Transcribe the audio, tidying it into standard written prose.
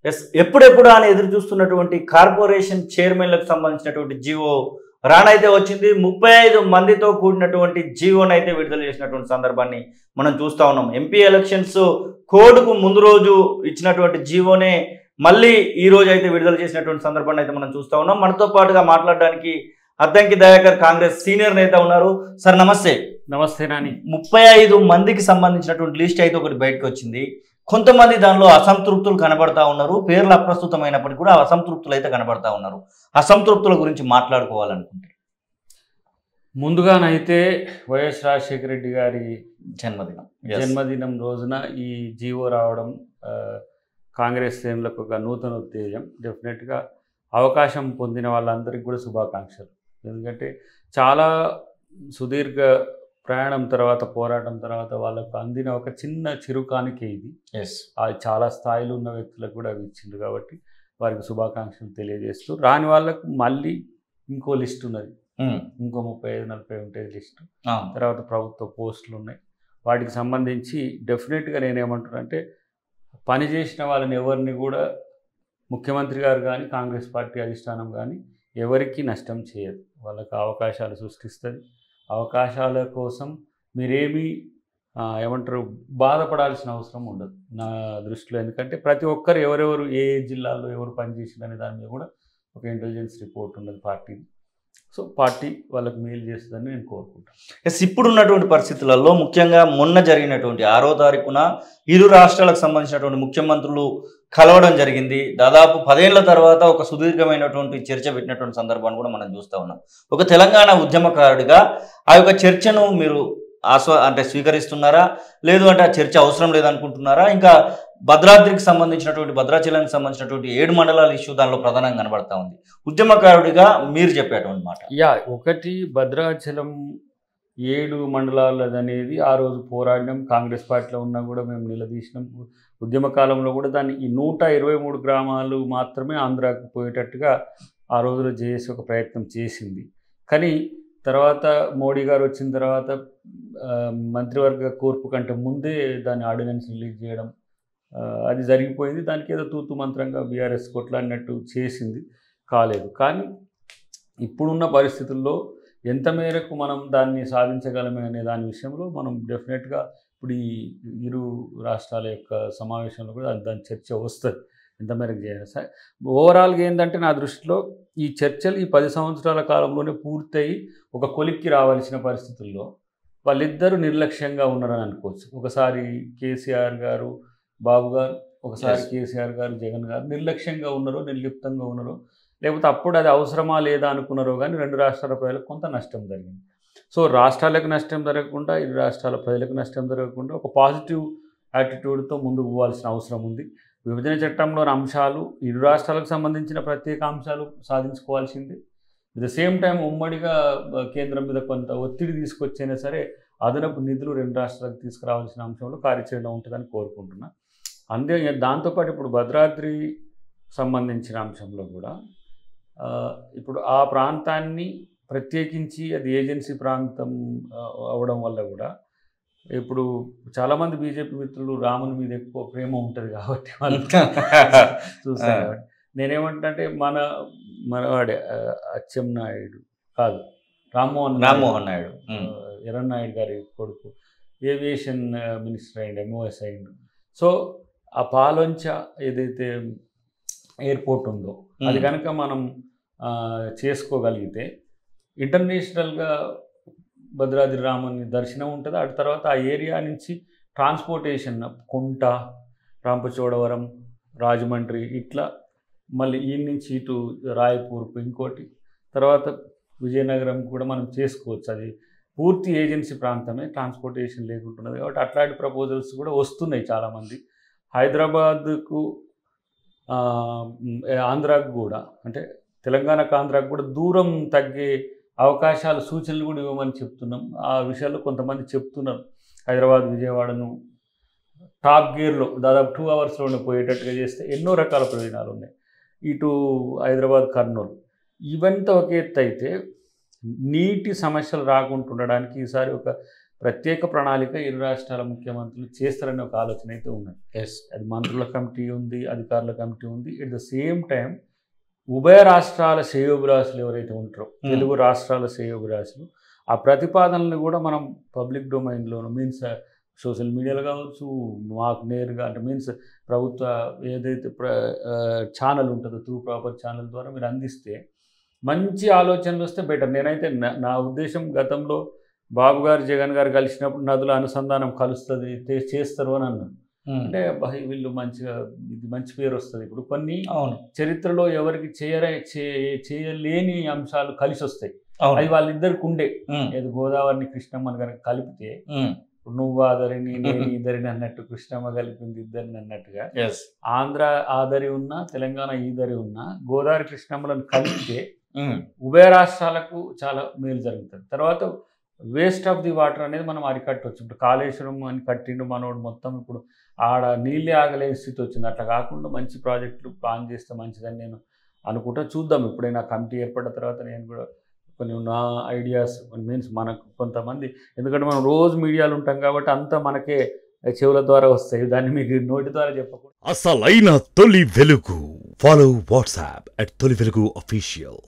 Yes, ఎప్పుడెప్పుడు అని ఎదురు చూస్తున్నటువంటి కార్పొరేషన్ చైర్మన్లకు సంబంధించినటువంటి జీవో రానైతే వచ్చింది. 35 మందితో కూడినటువంటి జీవోనైతే విడుదల చేసినటువంటి సందర్భాన్ని మనం చూస్తూ ఉన్నాం. ఎంపీ ఎలక్షన్స్ కోడ్కు ముందు రోజు ఇచ్చినటువంటి జీవోనే మళ్ళీ ఈ రోజు అయితే విడుదల చేసినటువంటి సందర్భాన్ని అయితే మనం చూస్తూ ఉన్నాం. మనతో పాటుగా మాట్లాడడానికి అద్దంకి దయాకర్ కాంగ్రెస్ సీనియర్ నేత ఉన్నారు. సార్ నమస్తే. నమస్తే నాని. 35 మందికి సంబంధించినటువంటి లిస్ట్ అయితే ఒకటి బయటకు వచ్చింది. కొంతమంది దానిలో అసంతృప్తులు కనబడతా ఉన్నారు. పేర్లు అప్రస్తుతమైనప్పటికీ కూడా అసంతృప్తులు అయితే కనబడతా ఉన్నారు. అసంతృప్తుల గురించి మాట్లాడుకోవాలనుకుంటే ముందుగానైతే వైఎస్ రాజశేఖర రెడ్డి గారి జన్మదినం రోజున ఈ జీవో రావడం కాంగ్రెస్ శ్రేణులకు ఒక నూతన ఉత్తేజం. డెఫినెట్గా అవకాశం పొందిన వాళ్ళందరికీ కూడా శుభాకాంక్షలు. ఎందుకంటే చాలా సుదీర్ఘ ప్రయాణం తర్వాత, పోరాటం తర్వాత వాళ్ళకు అందిన ఒక చిన్న చిరుకానికే ఇది. అది చాలా స్థాయిలో ఉన్న వ్యక్తులకు కూడా అవి ఇచ్చిండ్రు కాబట్టి వారికి శుభాకాంక్షలు తెలియజేస్తూ, రాని వాళ్ళకు మళ్ళీ ఇంకో లిస్ట్ ఉన్నది. ఇంకో 35-40 ఉంటుంది లిస్టు. తర్వాత ప్రభుత్వ పోస్టులు ఉన్నాయి. వాటికి సంబంధించి డెఫినెట్గా నేనేమంటున్నానంటే, పనిచేసిన వాళ్ళని ఎవరిని కూడా ముఖ్యమంత్రి గారు కానీ కాంగ్రెస్ పార్టీ అధిష్టానం కానీ ఎవరికి నష్టం చేయదు. వాళ్ళకి అవకాశాలు సృష్టిస్తుంది. అవకాశాల కోసం మీరేమీ ఏమంటారు బాధపడాల్సిన అవసరం ఉండదు నా దృష్టిలో. ఎందుకంటే ప్రతి ఒక్కరు ఎవరెవరు ఏ జిల్లాలో ఎవరు పనిచేసింది అనే దాని మీద కూడా ఒక ఇంటెలిజెన్స్ రిపోర్ట్ ఉన్నది పార్టీది. సో పార్టీ వాళ్ళకి మేలు చేస్తుందని నేను కోరుకుంటాను. ఎస్, ఇప్పుడున్నటువంటి పరిస్థితులలో ముఖ్యంగా మొన్న జరిగినటువంటి 6వ తారీఖున ఇరు రాష్ట్రాలకు సంబంధించినటువంటి ముఖ్యమంత్రులు కలవడం జరిగింది. దాదాపు 10 ఏళ్ల తర్వాత ఒక సుదీర్ఘమైనటువంటి చర్చ పెట్టినటువంటి సందర్భాన్ని కూడా మనం చూస్తూ ఉన్నాం. ఒక తెలంగాణ ఉద్యమకారుడిగా ఆ యొక్క చర్చను మీరు స్వీకరిస్తున్నారా, లేదు అంటే ఆ చర్చ అవసరం లేదనుకుంటున్నారా? ఇంకా భద్రాద్రికి సంబంధించినటువంటి భద్రాచలానికి సంబంధించినటువంటి 7 మండలాల ఇష్యూ దానిలో ప్రధానంగా కనబడతా ఉంది. ఉద్యమకారుడిగా మీరు చెప్పేటువంటి మాట. ఒకటి భద్రాచలం 7 మండలాలదనేది ఆ రోజు పోరాడినాం. కాంగ్రెస్ పార్టీలో ఉన్నా కూడా మేము నిలదీసినాం. ఉద్యమ కాలంలో కూడా దాన్ని ఈ 123 గ్రామాలు మాత్రమే ఆంధ్రాకు పోయేటట్టుగా ఆ రోజులో జేఏసీ ఒక ప్రయత్నం చేసింది. కానీ తర్వాత మోడీ గారు వచ్చిన తర్వాత మంత్రివర్గ కూర్పు కంటే ముందే దాని ఆర్డినెన్స్ రిలీజ్ చేయడం అది జరిగిపోయింది. దానికి ఏదో తూతు మంత్రంగా బీఆర్ఎస్ కొట్లాడినట్టు చేసింది, కాలేదు. కానీ ఇప్పుడున్న పరిస్థితుల్లో ఎంత మేరకు మనం దాన్ని సాధించగలమే అనే దాని విషయంలో మనం డెఫినెట్గా ఇప్పుడు ఈ ఇరు రాష్ట్రాల యొక్క సమావేశంలో కూడా దాని చర్చ వస్తుంది, ఎంత మేరకు చేయాలి. సార్ ఓవరాల్గా ఏంటంటే నా దృష్టిలో ఈ చర్చలు ఈ 10 సంవత్సరాల కాలంలోనే పూర్తయి ఒక కొలిక్కి రావాల్సిన పరిస్థితుల్లో వాళ్ళిద్దరూ నిర్లక్ష్యంగా ఉన్నారని అనుకోవచ్చు. ఒకసారి కేసీఆర్ గారు బాబు గారు, ఒకసారి కేసీఆర్ గారు జగన్ గారు నిర్లక్ష్యంగా ఉన్నారో, నిర్లిప్తంగా ఉన్నారో, లేకపోతే అప్పుడు అది అవసరమా లేదా అనుకున్నారో కానీ 2 రాష్ట్రాల ప్రజలకు కొంత నష్టం జరిగింది. సో రాష్ట్రాలకు నష్టం జరగకుండా, ఇరు రాష్ట్రాల ప్రజలకు నష్టం జరగకుండా ఒక పాజిటివ్ యాటిట్యూడ్తో ముందుకు పోవాల్సిన అవసరం ఉంది. విభజన చట్టంలోని అంశాలు, ఇరు రాష్ట్రాలకు సంబంధించిన ప్రత్యేక అంశాలు సాధించుకోవాల్సింది. అట్ ద సేమ్ టైం ఉమ్మడిగా కేంద్రం మీద కొంత ఒత్తిడి తీసుకొచ్చైనా సరే అదనపు నిధులు 2 రాష్ట్రాలకు తీసుకురావాల్సిన అంశంలో కార్యాచరణ ఉంటుందని కోరుకుంటున్నా. అంతే దాంతోపాటు ఇప్పుడు భద్రాద్రి సంబంధించిన అంశంలో కూడా ఇప్పుడు ఆ ప్రాంతాన్ని ప్రత్యేకించి అది ఏజెన్సీ ప్రాంతం అవడం వల్ల కూడా ఇప్పుడు చాలామంది బీజేపీ మిత్రులు రాముని మీద ఎక్కువ ప్రేమ ఉంటుంది కాబట్టి వాళ్ళు చూస్తారు కాబట్టి నేనేమంటే మనవాడే అచ్చెన్నాయుడు కాదు, రామ్మోహన్ నాయుడు ఎర్రన్నాయుడు గారి కొడుకు ఏవియేషన్ మినిస్టర్ అయ్యిండు, ఎంఓఎస్ అయ్యిండు. సో ఆ పాలొంచ ఏదైతే ఎయిర్పోర్ట్ ఉందో అది కనుక మనం చేసుకోగలిగితే ఇంటర్నేషనల్గా భద్రాద్రి రాముని దర్శనం ఉంటుంది. అటు తర్వాత ఆ ఏరియా నుంచి ట్రాన్స్పోర్టేషన్ కుంట, రాంపచోడవరం, రాజమండ్రి, ఇట్లా మళ్ళీ ఈ నుంచి ఇటు రాయపూర్కు ఇంకోటి, తర్వాత విజయనగరం కూడా మనం చేసుకోవచ్చు. అది పూర్తి ఏజెన్సీ ప్రాంతమే, ట్రాన్స్పోర్టేషన్ లేకుంటున్నది కాబట్టి అట్లాంటి ప్రపోజల్స్ కూడా వస్తున్నాయి చాలామంది. హైదరాబాద్కు ఆంధ్రాకు కూడా, అంటే తెలంగాణకు ఆంధ్రాకు కూడా దూరం తగ్గే అవకాశాలు, సూచనలు కూడా ఇవ్వమని చెప్తున్నాం. ఆ విషయాల్లో కొంతమంది చెప్తున్నారు హైదరాబాద్ విజయవాడను టాప్ గేర్లో దాదాపు 2 అవర్స్లోనే పోయేటట్టుగా చేస్తే ఎన్నో రకాల ప్రయోజనాలు ఉన్నాయి. ఇటు హైదరాబాద్ కర్నూలు ఇవంతా ఒక ఎత్తు అయితే నీటి సమస్యలు రాకుండా ఉండడానికి ఈసారి ఒక ప్రత్యేక ప్రణాళిక ఇరు రాష్ట్రాల ముఖ్యమంత్రులు చేస్తారనే ఒక ఆలోచన అయితే ఉన్నది. అది మంత్రుల కమిటీ ఉంది, అధికారుల కమిటీ ఉంది. ఎట్ ద సేమ్ టైం ఉభయ రాష్ట్రాల శ్రేయోభిలాషులు ఎవరైతే ఉంటారో, తెలుగు రాష్ట్రాల శ్రేయోభిలాషులు, ఆ ప్రతిపాదనలు కూడా మనం పబ్లిక్ డొమైన్లోను మీన్స్ సోషల్ మీడియాలో కావచ్చు, మాకు నేరుగా అంటే మీన్స్ ప్రభుత్వ ఏదైతే ఛానల్ ఉంటుందో త్రూ ప్రాపర్ ఛానల్ ద్వారా మీరు అందిస్తే మంచి ఆలోచనలు వస్తే బెటర్. నేనైతే నా ఉద్దేశం గతంలో బాబు గారు జగన్ గారు కలిసినప్పుడు నదుల అనుసంధానం కలుస్తుంది చేస్తారు అని అన్నాను. అంటే వీళ్ళు మంచిగా ఇది మంచి పేరు వస్తుంది. ఇప్పుడు కొన్ని చరిత్రలో ఎవరికి చేయలేని అంశాలు కలిసి వస్తాయి. అది వాళ్ళిద్దరికి ఉండే ఏది గోదావరిని కృష్ణమ్మని కనుక కలిపితే నువ్వు ఆదరిని నేను ఈదరిని అన్నట్టు కృష్ణమ్మ కలిపింది ఇద్దరిని అన్నట్టుగా ఆంధ్ర ఆదరి ఉన్నా తెలంగాణ ఈదరి ఉన్నా గోదావరి కృష్ణమ్మలను కలిపితే ఉభయ రాష్ట్రాలకు చాలా మేలు జరుగుతుంది. తర్వాత వేస్ట్ ఆఫ్ ది వాటర్ అనేది మనం అరికట్టవచ్చు. ఇప్పుడు కాళేశ్వరం అని కట్టిండు మనోడు మొత్తం, ఇప్పుడు ఆడ నీళ్ళే ఆగలేని స్థితి వచ్చింది. అట్లా కాకుండా మంచి ప్రాజెక్టులు ప్లాన్ చేస్తే మంచిదని నేను అనుకుంటా. చూద్దాం ఎప్పుడైనా కమిటీ ఏర్పడిన తర్వాత నేను కూడా కొన్ని నా ఐడియాస్ మీన్స్ మనకు కొంతమంది, ఎందుకంటే మనం రోజు మీడియాలో ఉంటాం కాబట్టి అంతా మనకే చెవుల ద్వారా వస్తాయి, దాన్ని మీకు నోటి ద్వారా చెప్పకూడదు. అసలైన తొలి వెలుగు. ఫాలో వాట్సాప్ @తొలి వెలుగు official.